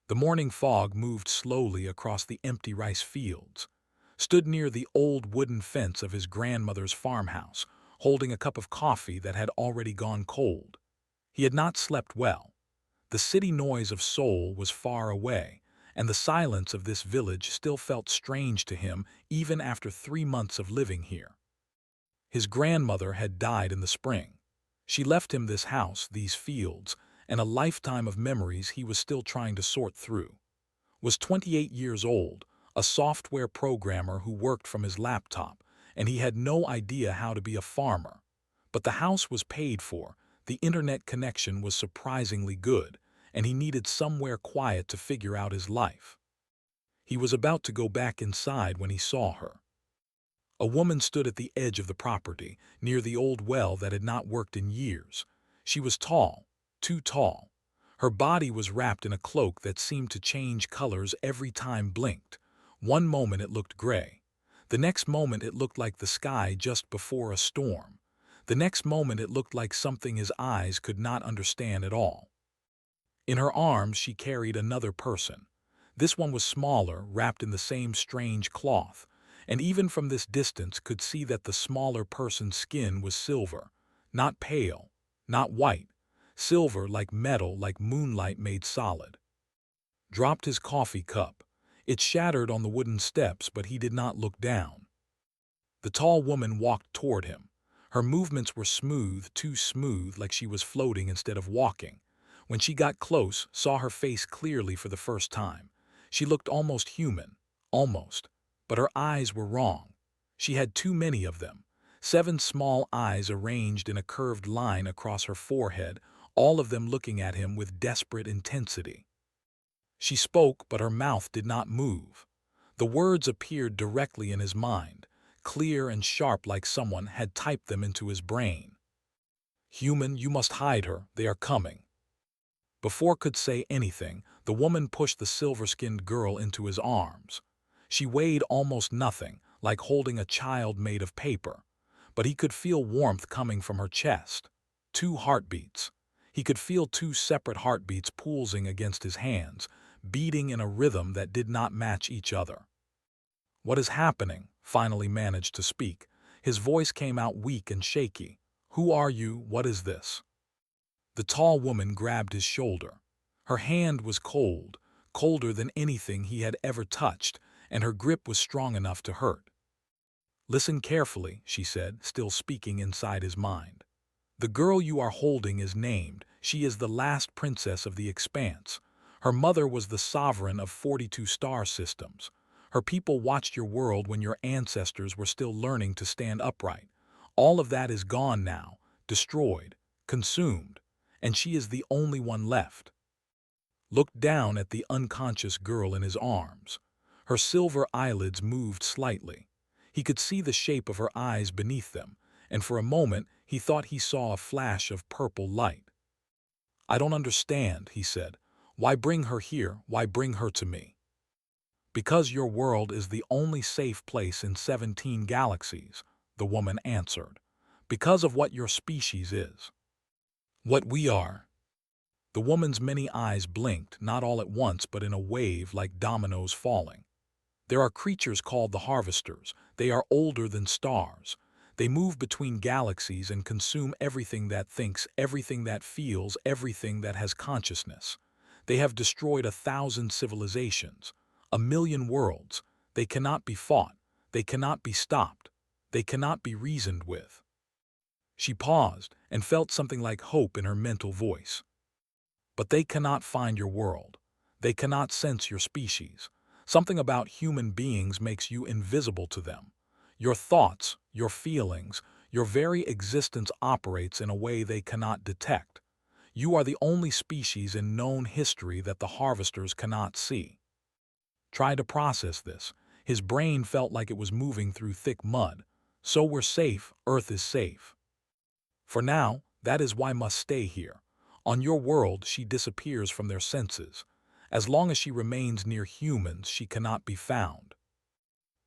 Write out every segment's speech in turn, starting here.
The morning fog moved slowly across the empty rice fields, stood near the old wooden fence of his grandmother's farmhouse, holding a cup of coffee that had already gone cold. He had not slept well. The city noise of Seoul was far away, and the silence of this village still felt strange to him even after 3 months of living here. His grandmother had died in the spring. She left him this house, these fields, and a lifetime of memories he was still trying to sort through. Was 28 years old, a software programmer who worked from his laptop, and he had no idea how to be a farmer. But the house was paid for, the internet connection was surprisingly good, and he needed somewhere quiet to figure out his life. He was about to go back inside when he saw her. A woman stood at the edge of the property, near the old well that had not worked in years. She was tall, too tall. Her body was wrapped in a cloak that seemed to change colors every time blinked. One moment it looked gray. The next moment it looked like the sky just before a storm. The next moment it looked like something his eyes could not understand at all. In her arms she carried another person. This one was smaller, wrapped in the same strange cloth, and even from this distance could see that the smaller person's skin was silver, not pale, not white, silver like metal, like moonlight made solid. Dropped his coffee cup. It shattered on the wooden steps, but he did not look down. The tall woman walked toward him. Her movements were smooth, too smooth, like she was floating instead of walking. When she got close, saw her face clearly for the first time. She looked almost human, almost. But her eyes were wrong. She had too many of them. 7 small eyes arranged in a curved line across her forehead, all of them looking at him with desperate intensity. She spoke, but her mouth did not move. The words appeared directly in his mind, clear and sharp like someone had typed them into his brain. "Human, you must hide her, they are coming." Before could say anything, the woman pushed the silver-skinned girl into his arms. She weighed almost nothing, like holding a child made of paper. But he could feel warmth coming from her chest. 2 heartbeats. He could feel 2 separate heartbeats pulsing against his hands, beating in a rhythm that did not match each other. "What is happening?" Finally managed to speak. His voice came out weak and shaky. "Who are you? What is this?" The tall woman grabbed his shoulder. Her hand was cold, colder than anything he had ever touched, and her grip was strong enough to hurt. "Listen carefully," she said, still speaking inside his mind. "The girl you are holding is named. She is the last princess of the Expanse. Her mother was the sovereign of 42 star systems. Her people watched your world when your ancestors were still learning to stand upright. All of that is gone now, destroyed, consumed, and she is the only one left." Looked down at the unconscious girl in his arms. Her silver eyelids moved slightly. He could see the shape of her eyes beneath them, and for a moment he thought he saw a flash of purple light. "I don't understand," he said. "Why bring her here? Why bring her to me?" "Because your world is the only safe place in 17 galaxies," the woman answered. "Because of what your species is. What we are." The woman's many eyes blinked, not all at once but in a wave like dominoes falling. "There are creatures called the Harvesters. They are older than stars. They move between galaxies and consume everything that thinks, everything that feels, everything that has consciousness. They have destroyed 1,000 civilizations, 1,000,000 worlds. They cannot be fought. They cannot be stopped. They cannot be reasoned with." She paused and felt something like hope in her mental voice. "But they cannot find your world. They cannot sense your species. Something about human beings makes you invisible to them. Your thoughts, your feelings, your very existence operates in a way they cannot detect. You are the only species in known history that the Harvesters cannot see." Try to process this. His brain felt like it was moving through thick mud. "So we're safe, Earth is safe. For now, that is why must stay here. On your world she disappears from their senses. As long as she remains near humans, she cannot be found."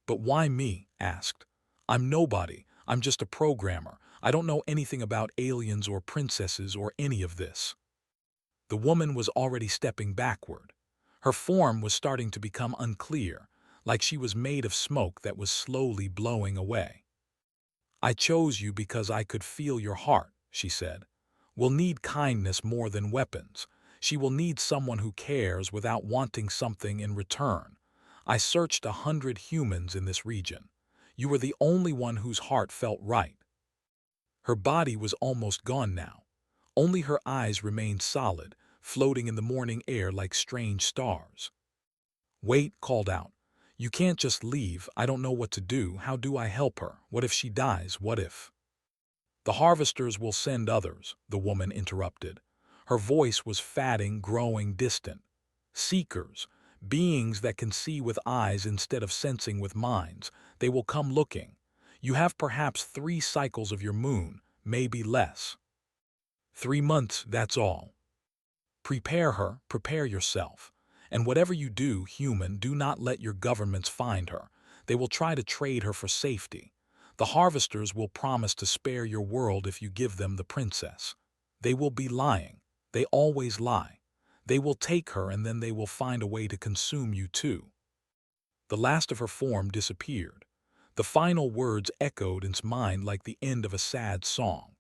"But why me?" asked. "I'm nobody. I'm just a programmer. I don't know anything about aliens or princesses or any of this." The woman was already stepping backward. Her form was starting to become unclear, like she was made of smoke that was slowly blowing away. "I chose you because I could feel your heart," she said. "We'll need kindness more than weapons. She will need someone who cares without wanting something in return. I searched 100 humans in this region. You were the only one whose heart felt right." Her body was almost gone now. Only her eyes remained solid, floating in the morning air like strange stars. "Wait," called out. "You can't just leave. I don't know what to do. How do I help her? What if she dies? What if—" "The harvesters will send others," the woman interrupted. Her voice was fatting, growing distant. "Seekers, beings that can see with eyes instead of sensing with minds. They will come looking. You have perhaps 3 cycles of your moon, maybe less. 3 months, that's all. Prepare her, prepare yourself. And whatever you do, human, do not let your governments find her. They will try to trade her for safety. The harvesters will promise to spare your world if you give them the princess. They will be lying. They always lie. They will take her and then they will find a way to consume you too." The last of her form disappeared. The final words echoed in his mind like the end of a sad song.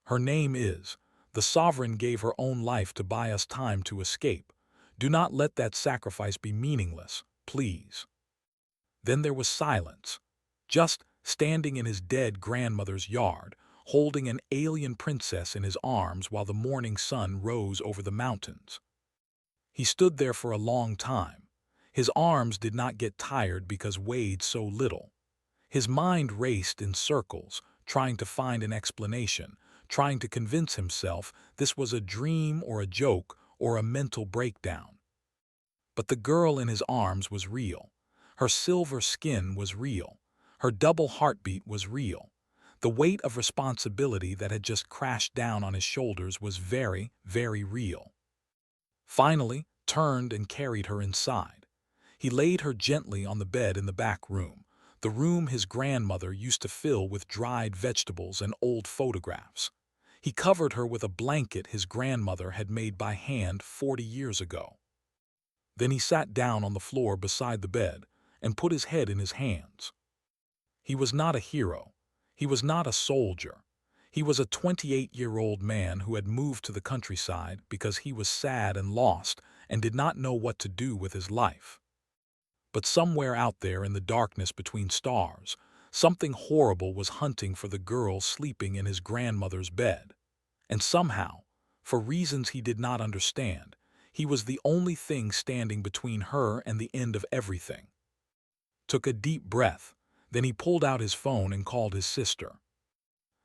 "Her name is— the sovereign gave her own life to buy us time to escape. Do not let that sacrifice be meaningless, please." Then there was silence. Just standing in his dead grandmother's yard, holding an alien princess in his arms while the morning sun rose over the mountains. He stood there for a long time. His arms did not get tired because weighed so little. His mind raced in circles, trying to find an explanation, trying to convince himself this was a dream or a joke or a mental breakdown. But the girl in his arms was real. Her silver skin was real. Her double heartbeat was real. The weight of responsibility that had just crashed down on his shoulders was very, very real. Finally, turned and carried her inside. He laid her gently on the bed in the back room, the room his grandmother used to fill with dried vegetables and old photographs. He covered her with a blanket his grandmother had made by hand 40 years ago. Then he sat down on the floor beside the bed and put his head in his hands. He was not a hero. He was not a soldier. He was a 28-year-old man who had moved to the countryside because he was sad and lost and did not know what to do with his life. But somewhere out there in the darkness between stars, something horrible was hunting for the girl sleeping in his grandmother's bed. And somehow, for reasons he did not understand, he was the only thing standing between her and the end of everything. Took a deep breath, then he pulled out his phone and called his sister.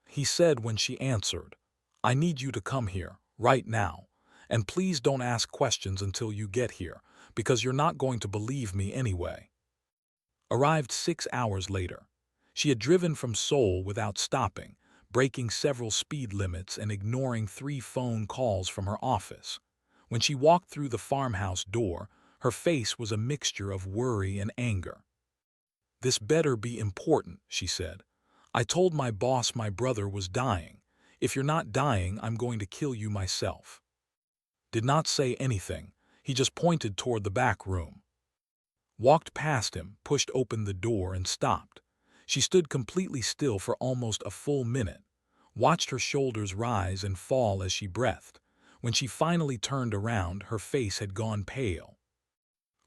He said when she answered, "I need you to come here, right now. And please don't ask questions until you get here, because you're not going to believe me anyway." Arrived 6 hours later. She had driven from Seoul without stopping, breaking several speed limits and ignoring 3 phone calls from her office. When she walked through the farmhouse door, her face was a mixture of worry and anger. "This better be important," she said. "I told my boss my brother was dying. If you're not dying, I'm going to kill you myself." Did not say anything. He just pointed toward the back room. Walked past him, pushed open the door, and stopped. She stood completely still for almost a full minute, watched her shoulders rise and fall as she breathed. When she finally turned around, her face had gone pale.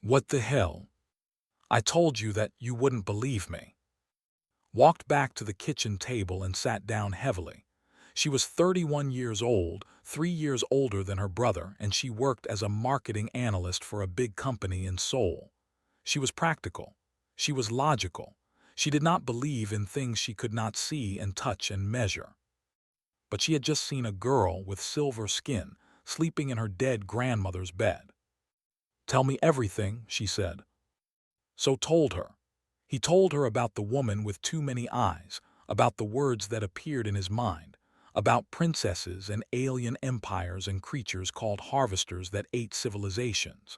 "What the hell? I told you that you wouldn't believe me." Walked back to the kitchen table and sat down heavily. She was 31 years old, 3 years older than her brother, and she worked as a marketing analyst for a big company in Seoul. She was practical. She was logical. She did not believe in things she could not see and touch and measure. But she had just seen a girl with silver skin sleeping in her dead grandmother's bed. "Tell me everything," she said. So told her. He told her about the woman with too many eyes, about the words that appeared in his mind, about princesses and alien empires and creatures called harvesters that ate civilizations.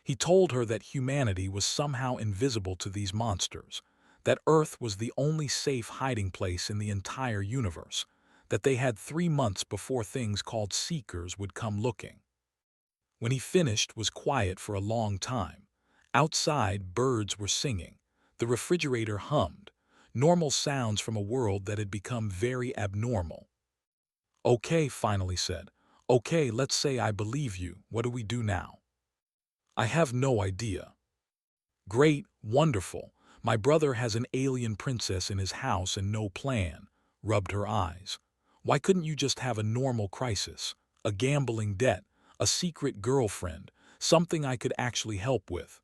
He told her that humanity was somehow invisible to these monsters, that Earth was the only safe hiding place in the entire universe, that they had 3 months before things called seekers would come looking. When he finished, was quiet for a long time. Outside, birds were singing. The refrigerator hummed. Normal sounds from a world that had become very abnormal. "Okay," finally said. "Okay, let's say I believe you. What do we do now?" "I have no idea." "Great, wonderful. My brother has an alien princess in his house and no plan." Rubbed her eyes. "Why couldn't you just have a normal crisis? A gambling debt, a secret girlfriend, something I could actually help with?"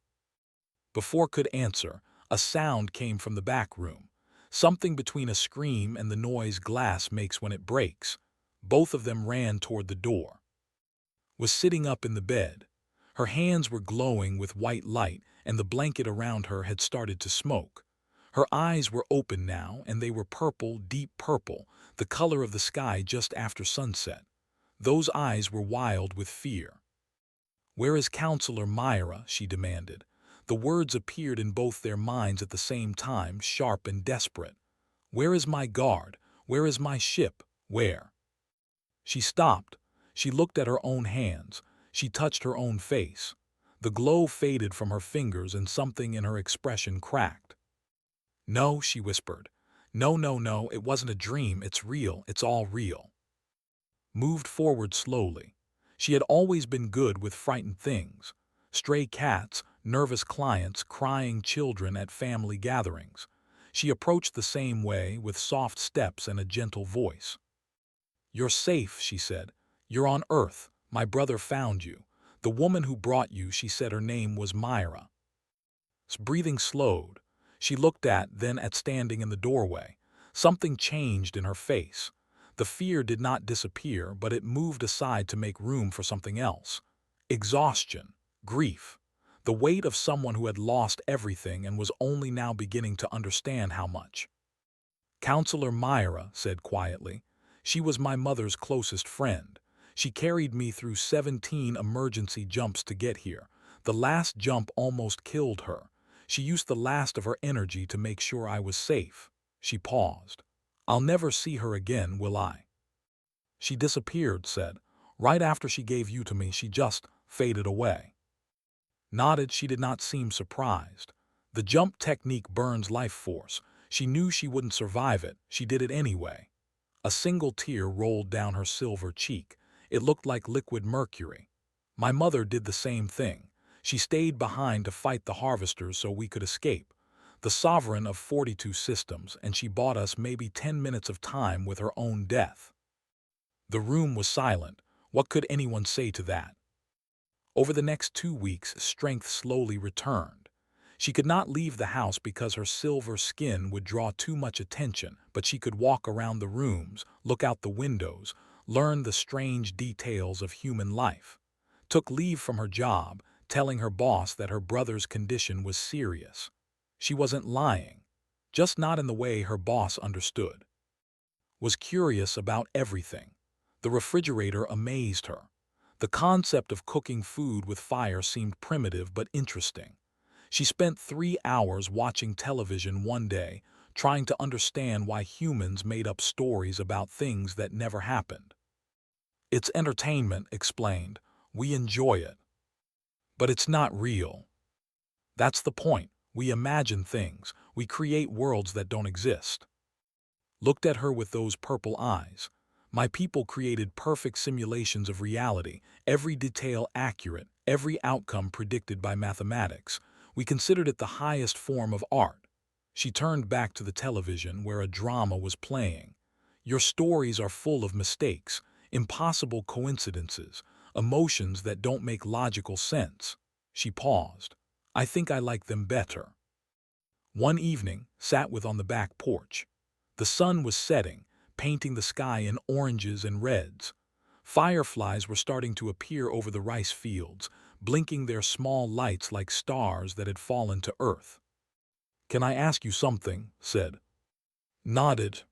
Before could answer, a sound came from the back room. Something between a scream and the noise glass makes when it breaks. Both of them ran toward the door. Was sitting up in the bed. Her hands were glowing with white light, and the blanket around her had started to smoke. Her eyes were open now, and they were purple, deep purple, the color of the sky just after sunset. Those eyes were wild with fear. "Where is Counselor Myra?" she demanded. The words appeared in both their minds at the same time, sharp and desperate. "Where is my guard? Where is my ship? Where?" She stopped. She looked at her own hands. She touched her own face. The glow faded from her fingers and something in her expression cracked. "No," she whispered. "No, no, no, it wasn't a dream. It's real. It's all real." Moved forward slowly. She had always been good with frightened things. Stray cats, nervous clients, crying children at family gatherings. She approached the same way, with soft steps and a gentle voice. "You're safe," she said. "You're on Earth. My brother found you. The woman who brought you," she said her name was Myra. Breathing slowed. She looked then at standing in the doorway. Something changed in her face. The fear did not disappear, but it moved aside to make room for something else. Exhaustion, grief, the weight of someone who had lost everything and was only now beginning to understand how much. "Counselor Myra," said quietly. "She was my mother's closest friend. She carried me through 17 emergency jumps to get here. The last jump almost killed her. She used the last of her energy to make sure I was safe." She paused. "I'll never see her again, will I?" "She disappeared," said. "Right after she gave you to me, she just faded away." Nodded. She did not seem surprised. The jump technique burns life force. She knew she wouldn't survive it. She did it anyway. A single tear rolled down her silver cheek. It looked like liquid mercury. "My mother did the same thing. She stayed behind to fight the harvesters so we could escape. The sovereign of 42 systems, and she bought us maybe 10 minutes of time with her own death." The room was silent. What could anyone say to that? Over the next 2 weeks, strength slowly returned. She could not leave the house because her silver skin would draw too much attention, but she could walk around the rooms, look out the windows, learn the strange details of human life. Took leave from her job, telling her boss that her brother's condition was serious. She wasn't lying, just not in the way her boss understood. Was curious about everything. The refrigerator amazed her. The concept of cooking food with fire seemed primitive but interesting. She spent 3 hours watching television one day, trying to understand why humans made up stories about things that never happened. "It's entertainment," explained. "We enjoy it. But it's not real. That's the point. We imagine things. We create worlds that don't exist." Looked at her with those purple eyes. "My people created perfect simulations of reality, every detail accurate, every outcome predicted by mathematics. We considered it the highest form of art." She turned back to the television where a drama was playing. "Your stories are full of mistakes, impossible coincidences, emotions that don't make logical sense." She paused. "I think I like them better." One evening, sat with on the back porch. The sun was setting, painting the sky in oranges and reds. Fireflies were starting to appear over the rice fields, blinking their small lights like stars that had fallen to earth. "Can I ask you something?" said. Nodded.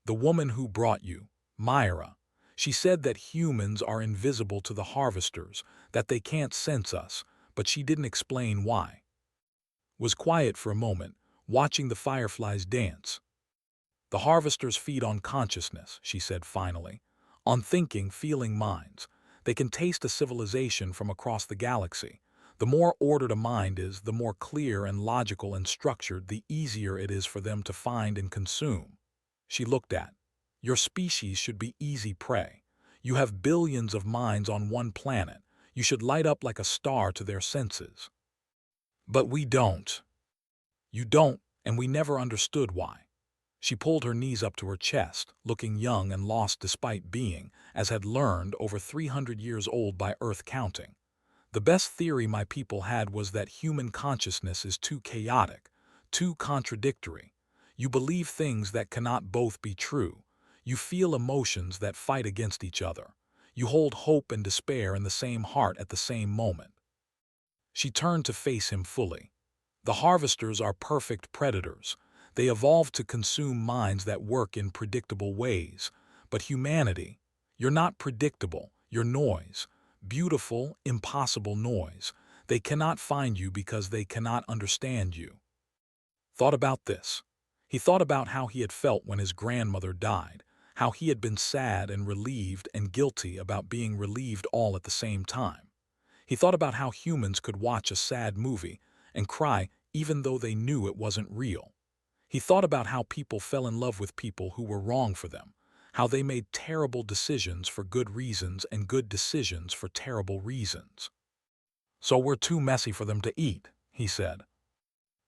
"The woman who brought you, Myra, she said that humans are invisible to the harvesters, that they can't sense us, but she didn't explain why." Was quiet for a moment, watching the fireflies dance. "The harvesters feed on consciousness," she said finally. "On thinking, feeling minds. They can taste a civilization from across the galaxy. The more ordered a mind is, the more clear and logical and structured, the easier it is for them to find and consume. She looked at. Your species should be easy prey. You have billions of minds on one planet. You should light up like a star to their senses. But we don't. You don't, and we never understood why. She pulled her knees up to her chest, looking young and lost despite being, as had learned, over 300 years old by Earth counting. The best theory my people had was that human consciousness is too chaotic, too contradictory. You believe things that cannot both be true. You feel emotions that fight against each other. You hold hope and despair in the same heart at the same moment. She turned to face him fully. The harvesters are perfect predators. They evolved to consume minds that work in predictable ways. But humanity, you're not predictable, you're noise. Beautiful, impossible noise. They cannot find you because they cannot understand you. Thought about this. He thought about how he had felt when his grandmother died, how he had been sad and relieved and guilty about being relieved all at the same time. He thought about how humans could watch a sad movie and cry even though they knew it wasn't real. He thought about how people fell in love with people who were wrong for them, how they made terrible decisions for good reasons and good decisions for terrible reasons. So we're too messy for them to eat, he said.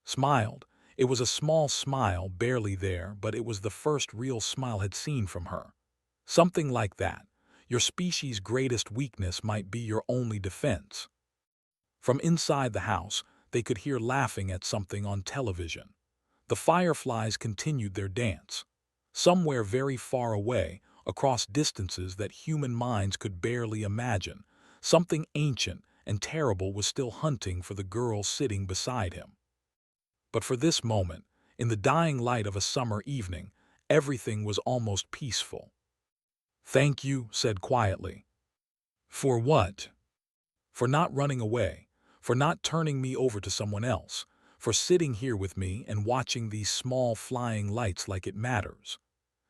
Smiled. It was a small smile, barely there, but it was the first real smile he'd seen from her. Something like that. Your species' greatest weakness might be your only defense. From inside the house, they could hear laughing at something on television. The fireflies continued their dance. Somewhere very far away, across distances that human minds could barely imagine, something ancient and terrible was still hunting for the girl sitting beside him. But for this moment, in the dying light of a summer evening, everything was almost peaceful. "Thank you," said quietly. "For what?" "For not running away, for not turning me over to someone else, for sitting here with me and watching these small flying lights like it matters."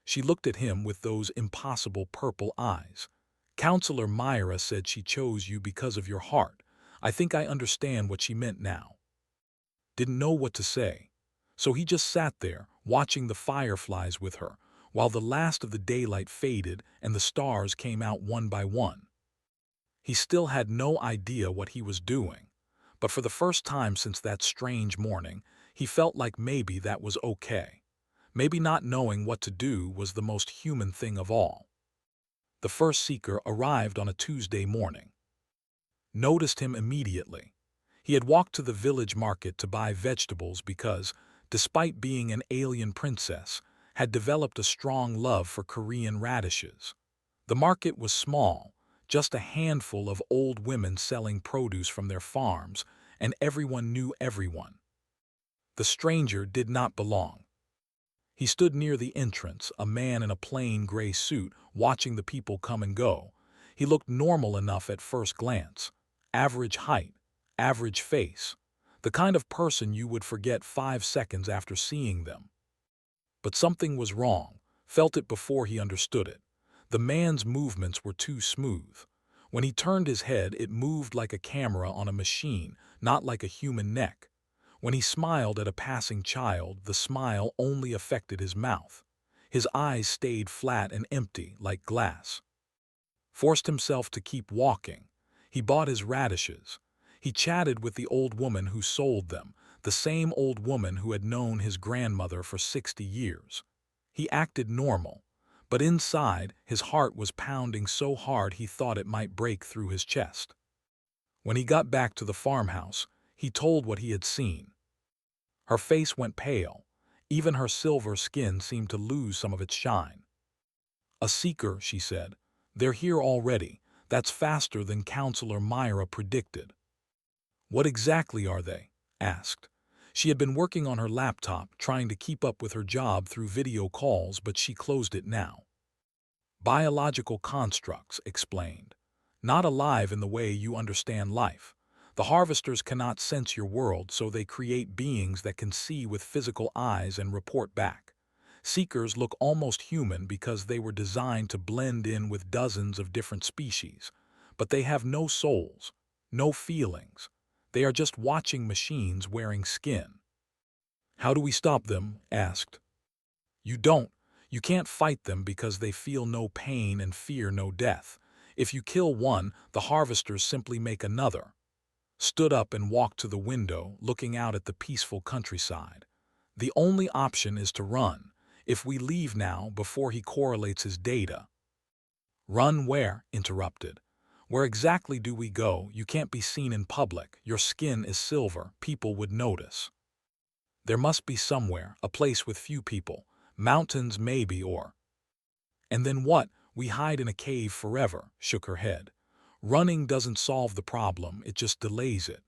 She looked at him with those impossible purple eyes. "Counselor Myra said she chose you because of your heart. I think I understand what she meant now." Didn't know what to say. So he just sat there, watching the fireflies with her, while the last of the daylight faded and the stars came out one by one. He still had no idea what he was doing, but for the first time since that strange morning, he felt like maybe that was okay. Maybe not knowing what to do was the most human thing of all. The first seeker arrived on a Tuesday morning. Noticed him immediately. He had walked to the village market to buy vegetables because, despite being an alien princess, had developed a strong love for Korean radishes. The market was small, just a handful of old women selling produce from their farms, and everyone knew everyone. The stranger did not belong. He stood near the entrance, a man in a plain gray suit, watching the people come and go. He looked normal enough at first glance. Average height, average face. The kind of person you would forget 5 seconds after seeing them. But something was wrong, felt it before he understood it. The man's movements were too smooth. When he turned his head, it moved like a camera on a machine, not like a human neck. When he smiled at a passing child, the smile only affected his mouth. His eyes stayed flat and empty, like glass. Forced himself to keep walking. He bought his radishes. He chatted with the old woman who sold them, the same old woman who had known his grandmother for 60 years. He acted normal, but inside, his heart was pounding so hard he thought it might break through his chest. When he got back to the farmhouse, he told what he had seen. Her face went pale. Even her silver skin seemed to lose some of its shine. "A seeker," she said. "They're here already. That's faster than Counselor Myra predicted." "What exactly are they?" asked. She had been working on her laptop, trying to keep up with her job through video calls, but she closed it now. "Biological constructs," explained. "Not alive in the way you understand life. The harvesters cannot sense your world, so they create beings that can see with physical eyes and report back. Seekers look almost human because they were designed to blend in with dozens of different species. but they have no souls, no feelings. They are just watching machines wearing skin. How do we stop them? Asked. You don't. You can't fight them because they feel no pain and fear no death. If you kill one, the harvesters simply make another. Stood up and walked to the window, looking out at the peaceful countryside. The only option is to run. If we leave now, before he correlates his data. Run where? Interrupted. Where exactly do we go? You can't be seen in public. Your skin is silver. People would notice. There must be somewhere, a place with few people. Mountains maybe, or... And then what? We hide in a cave forever, shook her head. Running doesn't solve the problem, it just delays it.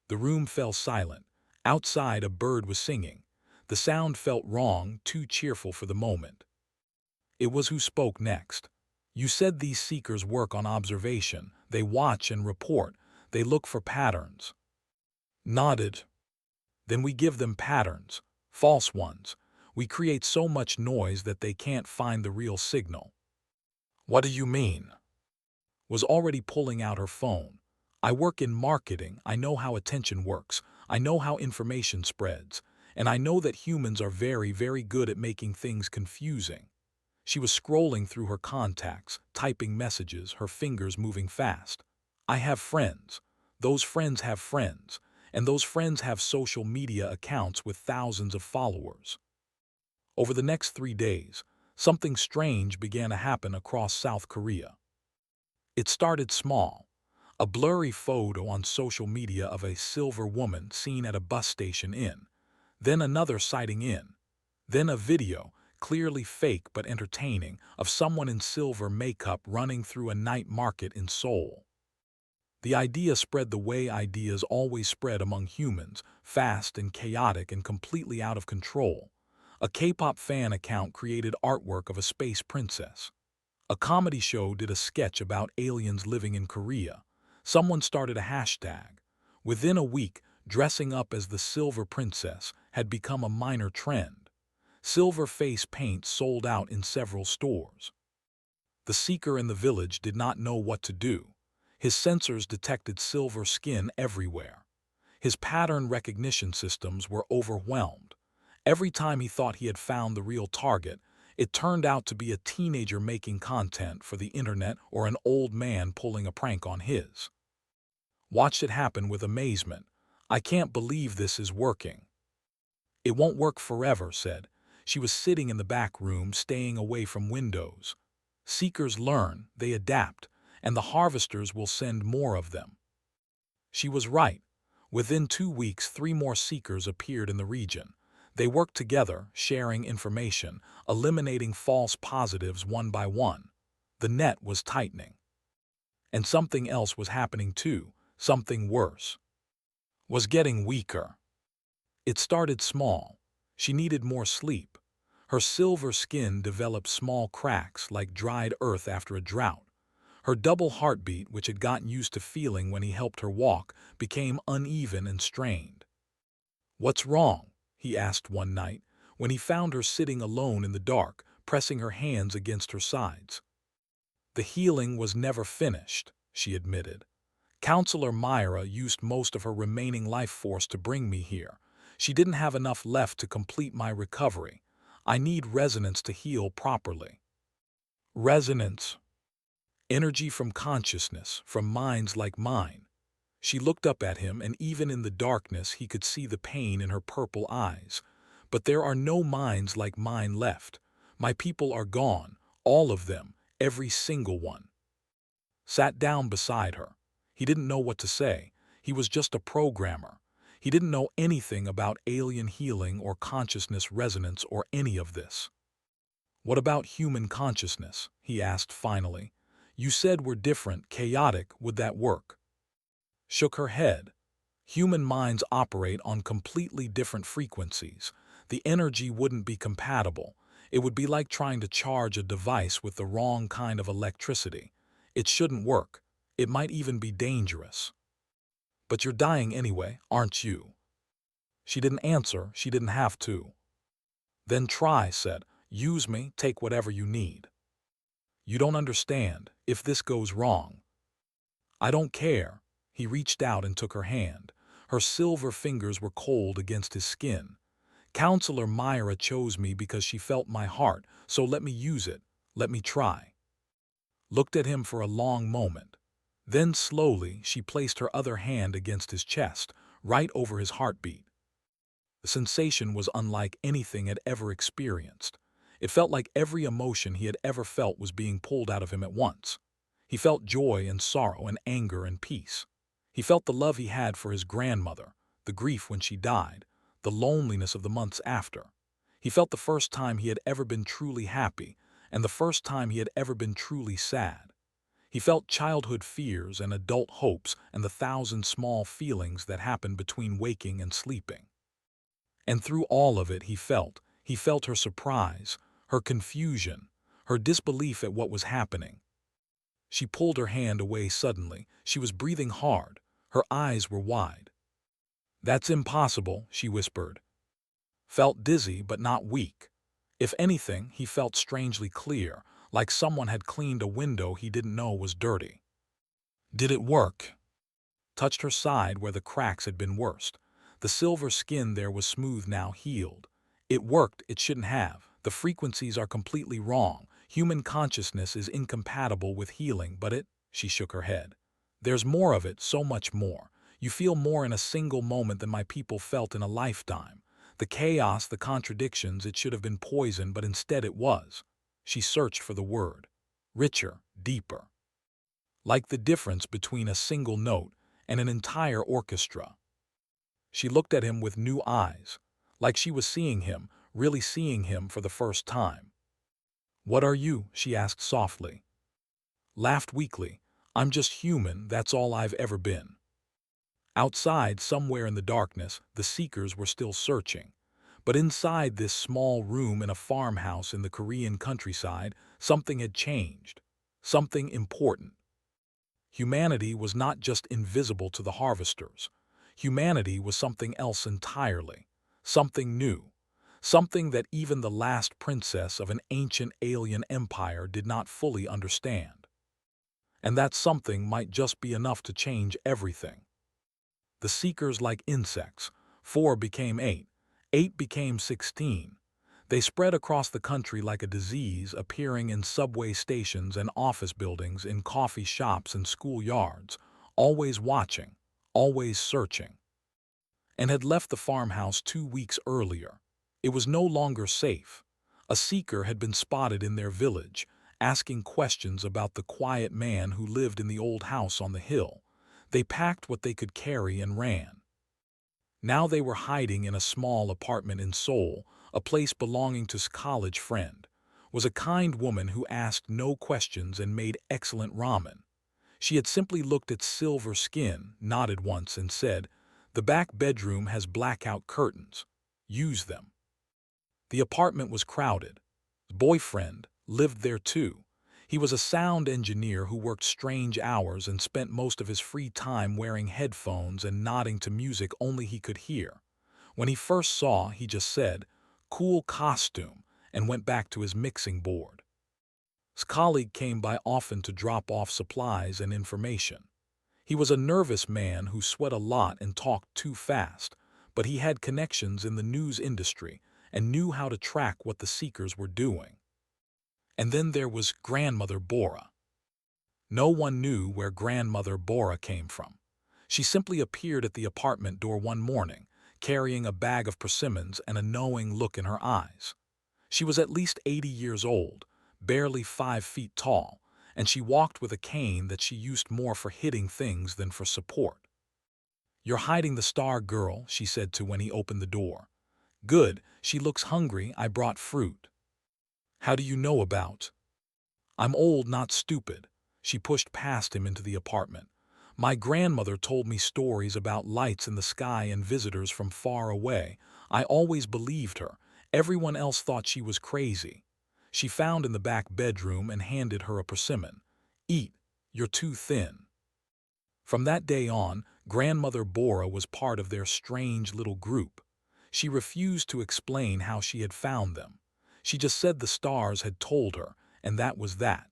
The room fell silent. Outside a bird was singing. The sound felt wrong, too cheerful for the moment. It was who spoke next. You said these seekers work on observation. They watch and report. They look for patterns. Nodded. Then we give them patterns, false ones. We create so much noise that they can't find the real signal. What do you mean? Was already pulling out her phone. I work in marketing. I know how attention works. I know how information spreads. And I know that humans are very, very good at making things confusing. She was scrolling through her contacts, typing messages, her fingers moving fast. I have friends. Those friends have friends. And those friends have social media accounts with thousands of followers. Over the next 3 days, something strange began to happen across South Korea. It started small. A blurry photo on social media of a silver woman seen at a bus station in. Then another sighting in. Then a video, clearly fake but entertaining, of someone in silver makeup running through a night market in Seoul. The idea spread the way ideas always spread among humans, fast and chaotic and completely out of control. A K-pop fan account created artwork of a space princess. A comedy show did a sketch about aliens living in Korea. Someone started a hashtag. Within a week, dressing up as the Silver Princess had become a minor trend. Silver face paint sold out in several stores. The seeker in the village did not know what to do. His sensors detected silver skin everywhere. His pattern recognition systems were overwhelmed. Every time he thought he had found the real target, it turned out to be a teenager making content for the internet or an old man pulling a prank on his. Watched it happen with amazement. I can't believe this is working. It won't work forever, said. She was sitting in the back room, staying away from windows. Seekers learn, they adapt, and the harvesters will send more of them. She was right. Within 2 weeks, 3 more seekers appeared in the region. They worked together, sharing information, eliminating false positives one by one. The net was tightening. And something else was happening too, something worse. Was getting weaker. It started small. She needed more sleep. Her silver skin developed small cracks like dried earth after a drought. Her double heartbeat, which had gotten used to feeling when he helped her walk, became uneven and strained. What's wrong? He asked one night, when he found her sitting alone in the dark, pressing her hands against her sides. The healing was never finished, she admitted. Counselor Myra used most of her remaining life force to bring me here. She didn't have enough left to complete my recovery. I need resonance to heal properly. Resonance. Energy from consciousness, from minds like mine. She looked up at him, and even in the darkness he could see the pain in her purple eyes. But there are no minds like mine left. My people are gone, all of them, every single one. Sat down beside her. He didn't know what to say. He was just a programmer. He didn't know anything about alien healing or consciousness resonance or any of this. What about human consciousness? He asked finally. You said we're different, chaotic, would that work? Shook her head. Human minds operate on completely different frequencies. The energy wouldn't be compatible. It would be like trying to charge a device with the wrong kind of electricity. It shouldn't work. It might even be dangerous. But you're dying anyway, aren't you? She didn't answer. She didn't have to. Then try, said. Use me, take whatever you need. You don't understand. If this goes wrong, I don't care. He reached out and took her hand. Her silver fingers were cold against his skin. Counselor Myra chose me because she felt my heart, so let me use it. Let me try. Looked at him for a long moment. Then slowly she placed her other hand against his chest, right over his heartbeat. The sensation was unlike anything had ever experienced. It felt like every emotion he had ever felt was being pulled out of him at once. He felt joy and sorrow and anger and peace. He felt the love he had for his grandmother, the grief when she died, the loneliness of the months after. He felt the first time he had ever been truly happy and the first time he had ever been truly sad. He felt childhood fears and adult hopes and the thousand small feelings that happened between waking and sleeping. And through all of it he felt her surprise, her confusion, her disbelief at what was happening. She pulled her hand away suddenly. She was breathing hard. Her eyes were wide. "That's impossible," she whispered. Felt dizzy but not weak. If anything, he felt strangely clear, like someone had cleaned a window he didn't know was dirty. "Did it work?" Touched her side where the cracks had been worst. The silver skin there was smooth now, healed. "It worked, it shouldn't have. The frequencies are completely wrong. Human consciousness is incompatible with healing, but it—" she shook her head. "There's more of it, so much more. You feel more in a single moment than my people felt in a lifetime. The chaos, the contradictions, it should have been poison, but instead it was." She searched for the word. Richer, deeper. Like the difference between a single note and an entire orchestra. She looked at him with new eyes, like she was seeing him, really seeing him for the first time. "What are you?" she asked softly. Laughed weakly. "I'm just human, that's all I've ever been." Outside, somewhere in the darkness, the seekers were still searching. But inside this small room in a farmhouse in the Korean countryside, something had changed. Something important. Humanity was not just invisible to the harvesters. Humanity was something else entirely. Something new. Something that even the last princess of an ancient alien empire did not fully understand. And that something might just be enough to change everything. The seekers like insects. 4 became 8. 8 became 16. They spread across the country like a disease, appearing in subway stations and office buildings, in coffee shops and schoolyards, always watching, always searching. And had left the farmhouse 2 weeks earlier. It was no longer safe. A seeker had been spotted in their village, asking questions about the quiet man who lived in the old house on the hill. They packed what they could carry and ran. Now they were hiding in a small apartment in Seoul, a place belonging to his college friend. Was a kind woman who asked no questions and made excellent ramen. She had simply looked at silver skin, nodded once and said, "The back bedroom has blackout curtains. Use them." The apartment was crowded. His boyfriend lived there too. He was a sound engineer who worked strange hours and spent most of his free time wearing headphones and nodding to music only he could hear. When he first saw, he just said, "Cool costume," and went back to his mixing board. His colleague came by often to drop off supplies and information. He was a nervous man who sweat a lot and talked too fast, but he had connections in the news industry and knew how to track what the seekers were doing. And then there was Grandmother Bora. No one knew where Grandmother Bora came from. She simply appeared at the apartment door one morning, carrying a bag of persimmons and a knowing look in her eyes. She was at least 80 years old, barely 5 feet tall, and she walked with a cane that she used more for hitting things than for support. "You're hiding the star girl," she said to when he opened the door. "Good, she looks hungry, I brought fruit." "How do you know about?" "I'm old, not stupid." She pushed past him into the apartment. "My grandmother told me stories about lights in the sky and visitors from far away. I always believed her. Everyone else thought she was crazy." She found in the back bedroom and handed her a persimmon. "Eat, you're too thin." From that day on, Grandmother Bora was part of their strange little group. She refused to explain how she had found them. She just said the stars had told her, and that was that.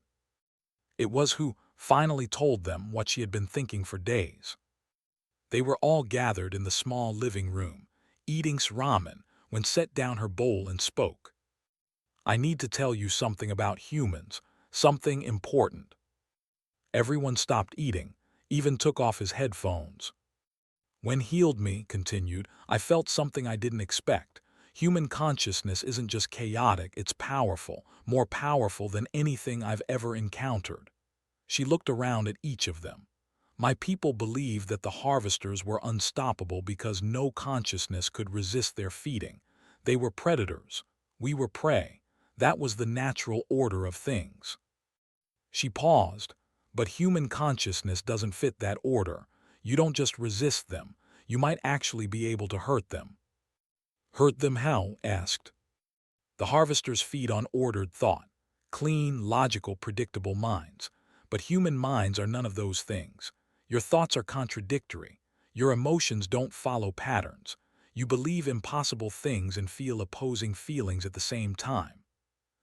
It was who finally told them what she had been thinking for days. They were all gathered in the small living room, eating ramen, when set down her bowl and spoke. "I need to tell you something about humans, something important." Everyone stopped eating, even took off his headphones. "When healed me," continued, "I felt something I didn't expect. Human consciousness isn't just chaotic, it's powerful, more powerful than anything I've ever encountered." She looked around at each of them. "My people believed that the harvesters were unstoppable because no consciousness could resist their feeding. They were predators. We were prey. That was the natural order of things." She paused. "But human consciousness doesn't fit that order. You don't just resist them. You might actually be able to hurt them." "Hurt them how?" asked. "The harvesters feed on ordered thought, clean, logical, predictable minds. But human minds are none of those things. Your thoughts are contradictory. Your emotions don't follow patterns. You believe impossible things and feel opposing feelings at the same time."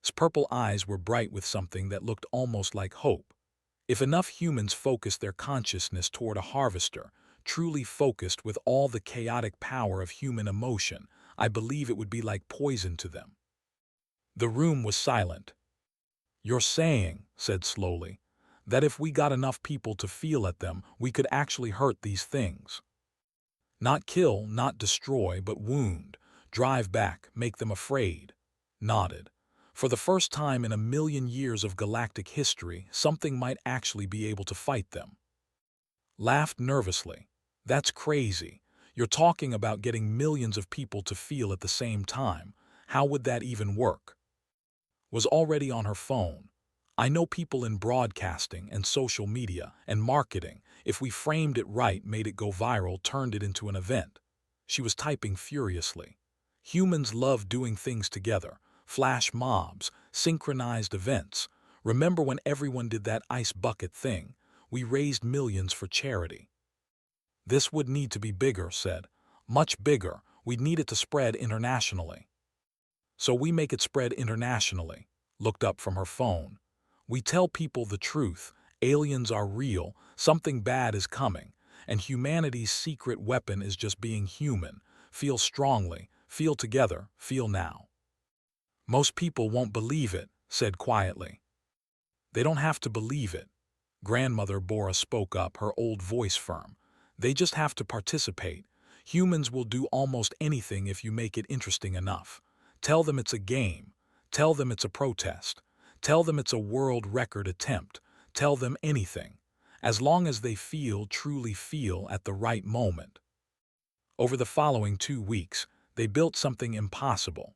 His purple eyes were bright with something that looked almost like hope. "If enough humans focused their consciousness toward a harvester, truly focused with all the chaotic power of human emotion, I believe it would be like poison to them." The room was silent. "You're saying," said slowly, "that if we got enough people to feel at them, we could actually hurt these things. Not kill, not destroy, but wound, drive back, make them afraid." Nodded. "For the first time in a million years of galactic history, something might actually be able to fight them." Laughed nervously. "That's crazy. You're talking about getting millions of people to feel at the same time. How would that even work?" Was already on her phone. "I know people in broadcasting and social media and marketing. If we framed it right, made it go viral, turned it into an event." She was typing furiously. "Humans love doing things together. Flash mobs, synchronized events. Remember when everyone did that ice bucket thing? We raised millions for charity." "This would need to be bigger," said. "Much bigger. We'd need it to spread internationally." "So we make it spread internationally." Looked up from her phone. "We tell people the truth. Aliens are real. Something bad is coming. And humanity's secret weapon is just being human. Feel strongly. Feel together. Feel now." "Most people won't believe it," said quietly. "They don't have to believe it." Grandmother Bora spoke up, her old voice firm. "They just have to participate. Humans will do almost anything if you make it interesting enough. Tell them it's a game. Tell them it's a protest. Tell them it's a world record attempt. Tell them anything. As long as they feel, truly feel, at the right moment." Over the following 2 weeks, they built something impossible.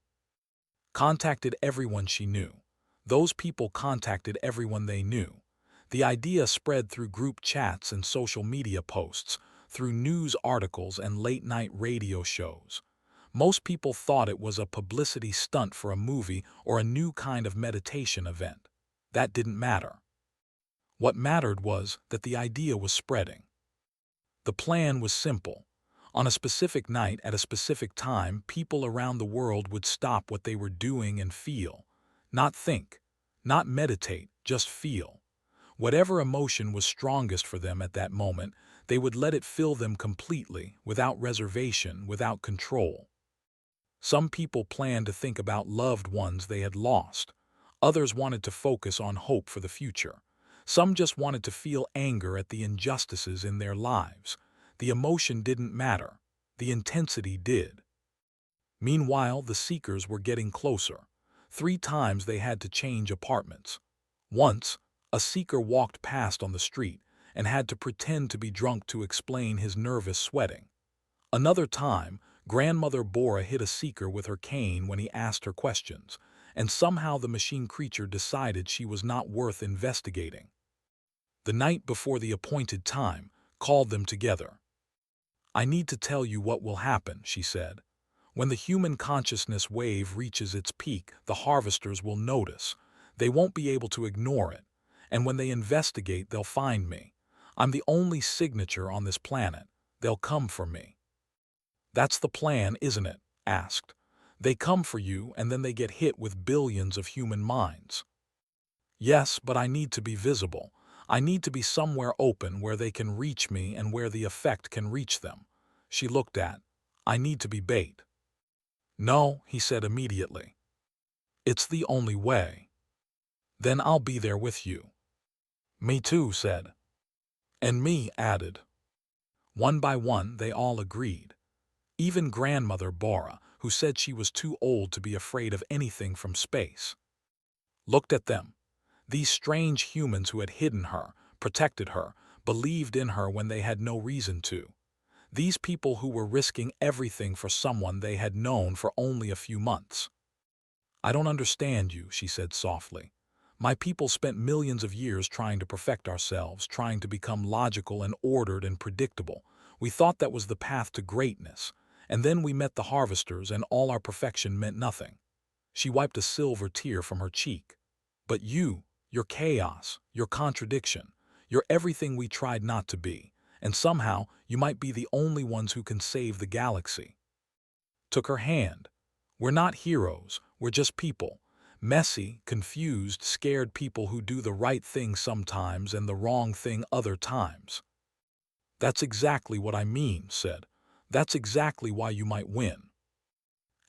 Contacted everyone she knew. Those people contacted everyone they knew. The idea spread through group chats and social media posts, through news articles and late-night radio shows. Most people thought it was a publicity stunt for a movie or a new kind of meditation event. That didn't matter. What mattered was that the idea was spreading. The plan was simple. On a specific night at a specific time, people around the world would stop what they were doing and feel. Not think, not meditate, just feel. Whatever emotion was strongest for them at that moment, they would let it fill them completely, without reservation, without control. Some people planned to think about loved ones they had lost. Others wanted to focus on hope for the future. Some just wanted to feel anger at the injustices in their lives. The emotion didn't matter. The intensity did. Meanwhile, the seekers were getting closer. 3 times they had to change apartments. Once, a seeker walked past on the street and had to pretend to be drunk to explain his nervous sweating. Another time, Grandmother Bora hit a seeker with her cane when he asked her questions, and somehow the machine creature decided she was not worth investigating. The night before the appointed time, called them together. "I need to tell you what will happen," she said. "When the human consciousness wave reaches its peak, the harvesters will notice. They won't be able to ignore it. And when they investigate, they'll find me. I'm the only signature on this planet. They'll come for me." "That's the plan, isn't it?" asked. "They come for you and then they get hit with billions of human minds." "Yes, but I need to be visible. I need to be somewhere open where they can reach me and where the effect can reach them. She looked at. I need to be bait. No, he said immediately. It's the only way. Then I'll be there with you. Me too, said. And me, added. One by one, they all agreed. Even grandmother Bora, who said she was too old to be afraid of anything from space. Looked at them. These strange humans who had hidden her, protected her, believed in her when they had no reason to. These people who were risking everything for someone they had known for only a few months. I don't understand you, she said softly. My people spent millions of years trying to perfect ourselves, trying to become logical and ordered and predictable. We thought that was the path to greatness. And then we met the harvesters and all our perfection meant nothing. She wiped a silver tear from her cheek. But you're chaos, you're contradiction, you're everything we tried not to be, and somehow you might be the only ones who can save the galaxy. Took her hand. We're not heroes, we're just people. Messy, confused, scared people who do the right thing sometimes and the wrong thing other times. That's exactly what I mean, said. That's exactly why you might win.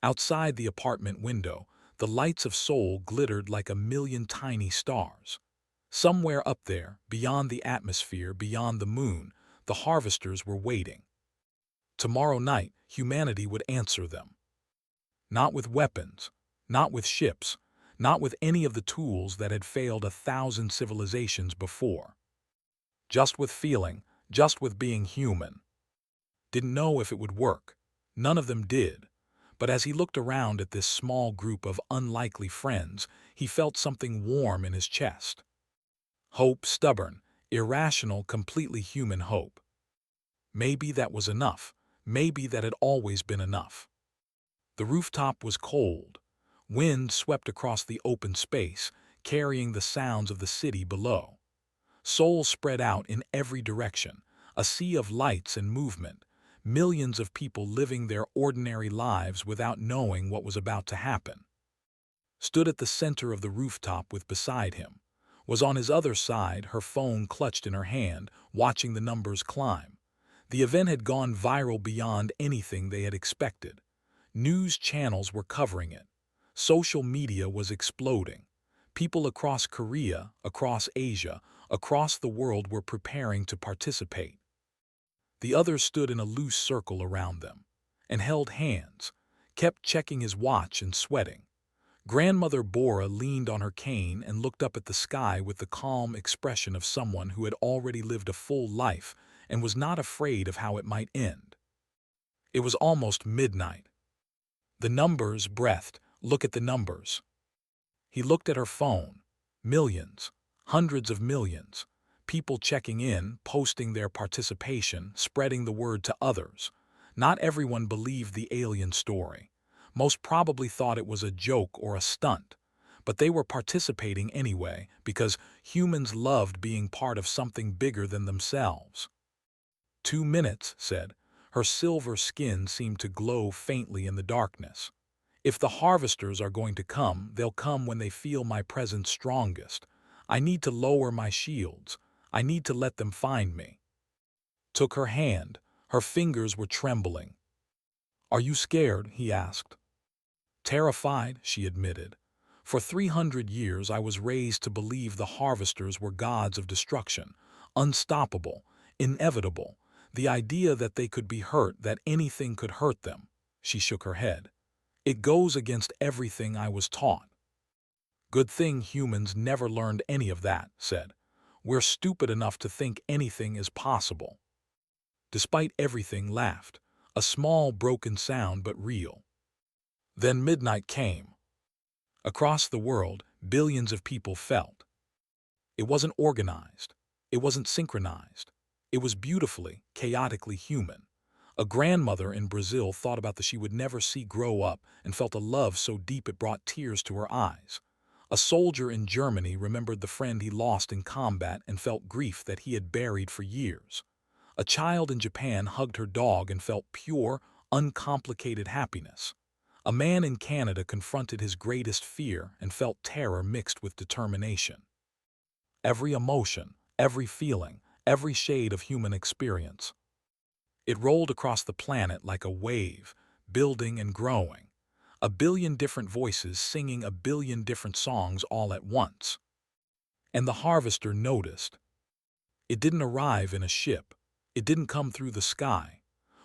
Outside the apartment window, the lights of Seoul glittered like a million tiny stars. Somewhere up there, beyond the atmosphere, beyond the moon, the harvesters were waiting. Tomorrow night, humanity would answer them. Not with weapons, not with ships, not with any of the tools that had failed 1,000 civilizations before. Just with feeling, just with being human. Didn't know if it would work. None of them did. But as he looked around at this small group of unlikely friends, he felt something warm in his chest. Hope, stubborn, irrational, completely human hope. Maybe that was enough. Maybe that had always been enough. The rooftop was cold. Wind swept across the open space, carrying the sounds of the city below. Seoul spread out in every direction, a sea of lights and movement, millions of people living their ordinary lives without knowing what was about to happen. Stood at the center of the rooftop with beside him. Was on his other side, her phone clutched in her hand, watching the numbers climb. The event had gone viral beyond anything they had expected. News channels were covering it. Social media was exploding. People across Korea, across Asia, across the world were preparing to participate. The others stood in a loose circle around them and held hands, kept checking his watch and sweating. Grandmother Bora leaned on her cane and looked up at the sky with the calm expression of someone who had already lived a full life and was not afraid of how it might end. It was almost midnight. The numbers breathed. Look at the numbers. He looked at her phone. Millions, hundreds of millions. People checking in, posting their participation, spreading the word to others. Not everyone believed the alien story. Most probably thought it was a joke or a stunt. But they were participating anyway because humans loved being part of something bigger than themselves. 2 minutes, said. Her silver skin seemed to glow faintly in the darkness. If the harvesters are going to come, they'll come when they feel my presence strongest. I need to lower my shields. I need to let them find me. Took her hand. Her fingers were trembling. Are you scared? He asked. Terrified, she admitted. For 300 years I was raised to believe the harvesters were gods of destruction, unstoppable, inevitable. The idea that they could be hurt, that anything could hurt them. She shook her head. It goes against everything I was taught. Good thing humans never learned any of that, said. We're stupid enough to think anything is possible. Despite everything, laughed. A small, broken sound, but real. Then midnight came. Across the world, billions of people felt. It wasn't organized. It wasn't synchronized. It was beautifully, chaotically human. A grandmother in Brazil thought about the she would never see grow up and felt a love so deep it brought tears to her eyes. A soldier in Germany remembered the friend he lost in combat and felt grief that he had buried for years. A child in Japan hugged her dog and felt pure, uncomplicated happiness. A man in Canada confronted his greatest fear and felt terror mixed with determination. Every emotion, every feeling, every shade of human experience. It rolled across the planet like a wave, building and growing, a billion different voices singing a billion different songs all at once. And the harvester noticed. It didn't arrive in a ship. It didn't come through the sky.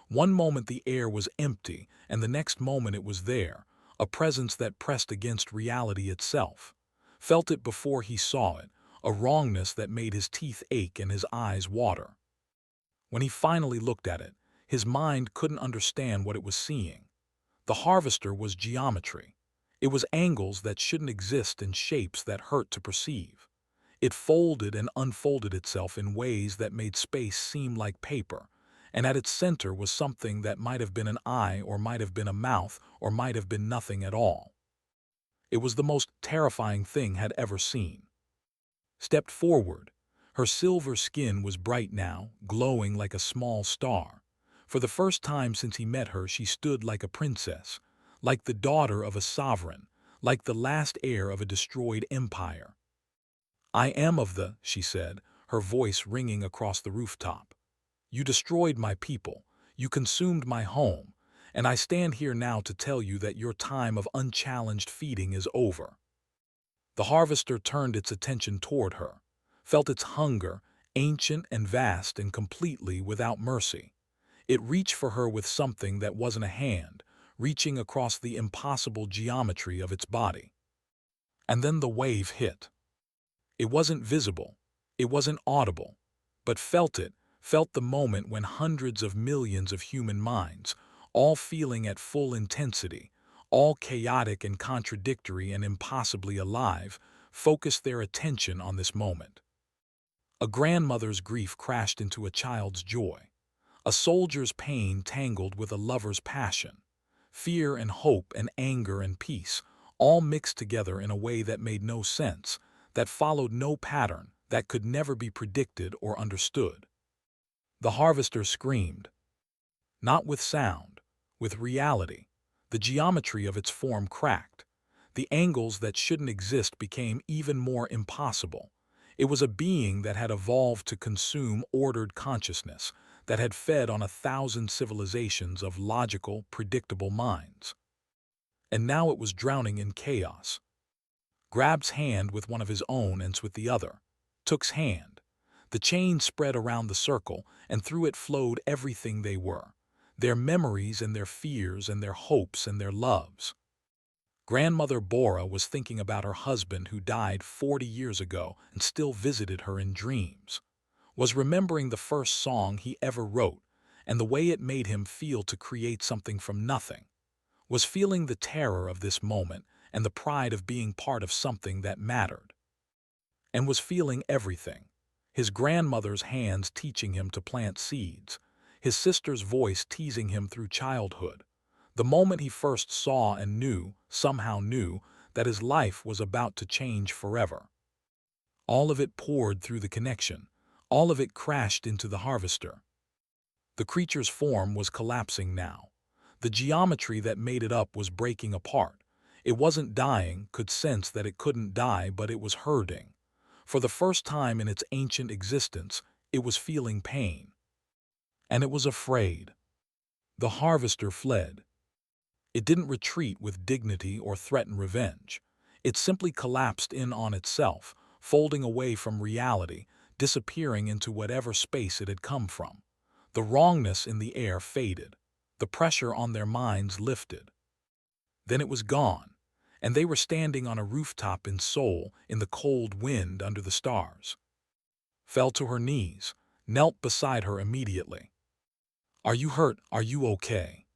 One moment the air was empty, and the next moment it was there, a presence that pressed against reality itself. Felt it before he saw it, a wrongness that made his teeth ache and his eyes water. When he finally looked at it, his mind couldn't understand what it was seeing. The harvester was geometry. It was angles that shouldn't exist and shapes that hurt to perceive. It folded and unfolded itself in ways that made space seem like paper, and at its center was something that might have been an eye or might have been a mouth or might have been nothing at all. It was the most terrifying thing had ever seen. Stepped forward. Her silver skin was bright now, glowing like a small star. For the first time since he met her, she stood like a princess, like the daughter of a sovereign, like the last heir of a destroyed empire. "I am of the," she said, her voice ringing across the rooftop. "You destroyed my people, you consumed my home, and I stand here now to tell you that your time of unchallenged feeding is over." The harvester turned its attention toward her, felt its hunger, ancient and vast and completely without mercy. It reached for her with something that wasn't a hand, reaching across the impossible geometry of its body. And then the wave hit. It wasn't visible, it wasn't audible, but felt it, felt the moment when hundreds of millions of human minds, all feeling at full intensity, all chaotic and contradictory and impossibly alive, focused their attention on this moment. A grandmother's grief crashed into a child's joy. A soldier's pain tangled with a lover's passion. Fear and hope and anger and peace, all mixed together in a way that made no sense, that followed no pattern, that could never be predicted or understood. The harvester screamed. Not with sound, with reality. The geometry of its form cracked. The angles that shouldn't exist became even more impossible. It was a being that had evolved to consume ordered consciousness, that had fed on 1,000 civilizations of logical, predictable minds. And now it was drowning in chaos. Grab's hand with one of his own and with the other. Took's hand. The chain spread around the circle, and through it flowed everything they were. Their memories and their fears and their hopes and their loves. Grandmother Bora was thinking about her husband who died 40 years ago and still visited her in dreams. Was remembering the first song he ever wrote and the way it made him feel to create something from nothing. Was feeling the terror of this moment and the pride of being part of something that mattered. And was feeling everything. His grandmother's hands teaching him to plant seeds, his sister's voice teasing him through childhood. The moment he first saw and knew, somehow knew, that his life was about to change forever. All of it poured through the connection. All of it crashed into the harvester. The creature's form was collapsing now. The geometry that made it up was breaking apart. It wasn't dying, could sense that it couldn't die, but it was hurting. For the first time in its ancient existence, it was feeling pain. And it was afraid. The harvester fled. It didn't retreat with dignity or threaten revenge. It simply collapsed in on itself, folding away from reality, disappearing into whatever space it had come from. The wrongness in the air faded. The pressure on their minds lifted. Then it was gone, and they were standing on a rooftop in Seoul in the cold wind under the stars. Fell to her knees, knelt beside her immediately. "Are you hurt? Are you okay?"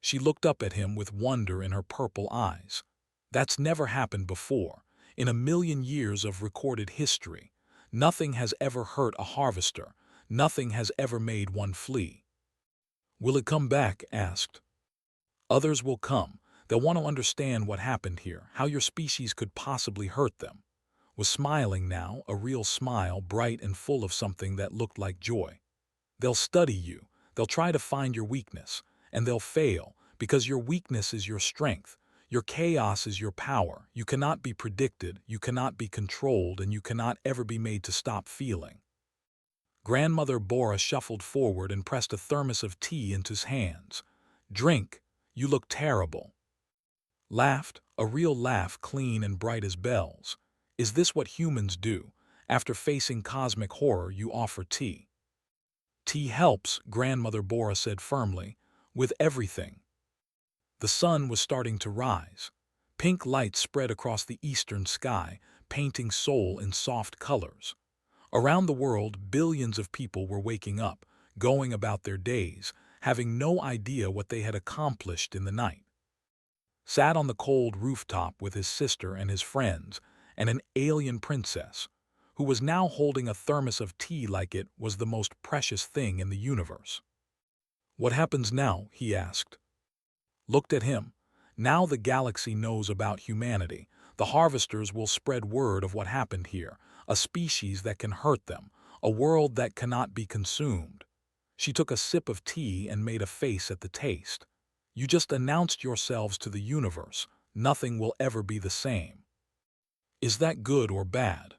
She looked up at him with wonder in her purple eyes. That's never happened before. In a million years of recorded history, nothing has ever hurt a harvester. Nothing has ever made one flee. "Will it come back?" asked. "Others will come. They'll want to understand what happened here, how your species could possibly hurt them." Was smiling now, a real smile, bright and full of something that looked like joy. "They'll study you. They'll try to find your weakness. And they'll fail, because your weakness is your strength. Your chaos is your power. You cannot be predicted, you cannot be controlled, and you cannot ever be made to stop feeling. Grandmother Bora shuffled forward and pressed a thermos of tea into his hands. Drink, you look terrible. Laughed, a real laugh clean and bright as bells. Is this what humans do? After facing cosmic horror, you offer tea. Tea helps, Grandmother Bora said firmly, with everything. The sun was starting to rise. Pink light spread across the eastern sky, painting Seoul in soft colors. Around the world, billions of people were waking up, going about their days, having no idea what they had accomplished in the night. Sat on the cold rooftop with his sister and his friends, and an alien princess, who was now holding a thermos of tea like it was the most precious thing in the universe. What happens now? He asked. Looked at him. Now the galaxy knows about humanity. The harvesters will spread word of what happened here, a species that can hurt them, a world that cannot be consumed. She took a sip of tea and made a face at the taste. You just announced yourselves to the universe. Nothing will ever be the same. Is that good or bad?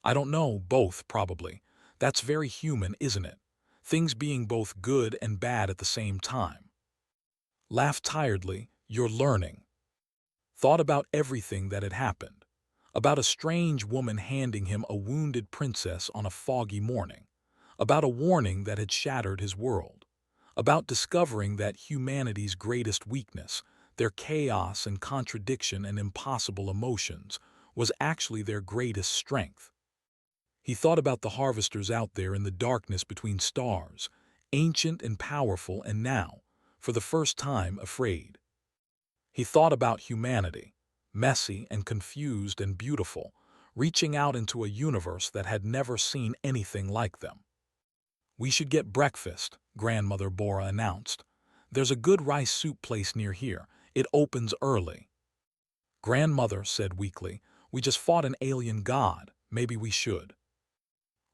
I don't know, both probably. That's very human, isn't it? Things being both good and bad at the same time. Laughed tiredly, you're learning. Thought about everything that had happened. About a strange woman handing him a wounded princess on a foggy morning. About a warning that had shattered his world. About discovering that humanity's greatest weakness, their chaos and contradiction and impossible emotions, was actually their greatest strength. He thought about the harvesters out there in the darkness between stars, ancient and powerful, and now, for the first time, afraid. He thought about humanity, messy and confused and beautiful, reaching out into a universe that had never seen anything like them. We should get breakfast, Grandmother Bora announced. There's a good rice soup place near here. It opens early. Grandmother said weakly, we just fought an alien god. Maybe we should.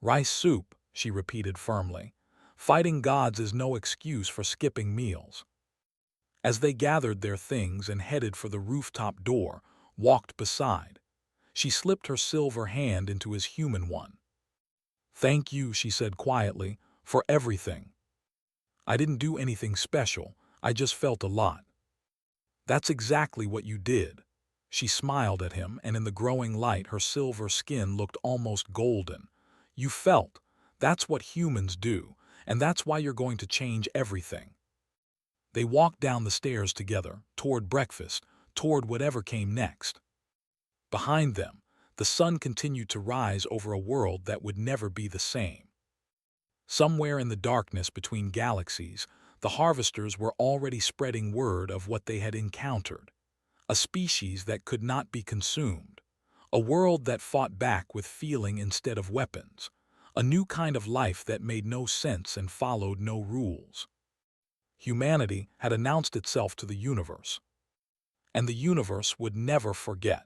Rice soup, she repeated firmly. Fighting gods is no excuse for skipping meals. As they gathered their things and headed for the rooftop door, walked beside, she slipped her silver hand into his human one. Thank you, she said quietly, for everything. I didn't do anything special, I just felt a lot. That's exactly what you did. She smiled at him, and in the growing light her silver skin looked almost golden. You felt. That's what humans do, and that's why you're going to change everything. They walked down the stairs together, toward breakfast, toward whatever came next. Behind them, the sun continued to rise over a world that would never be the same. Somewhere in the darkness between galaxies, the harvesters were already spreading word of what they had encountered. A species that could not be consumed. A world that fought back with feeling instead of weapons. A new kind of life that made no sense and followed no rules. Humanity had announced itself to the universe. And the universe would never forget.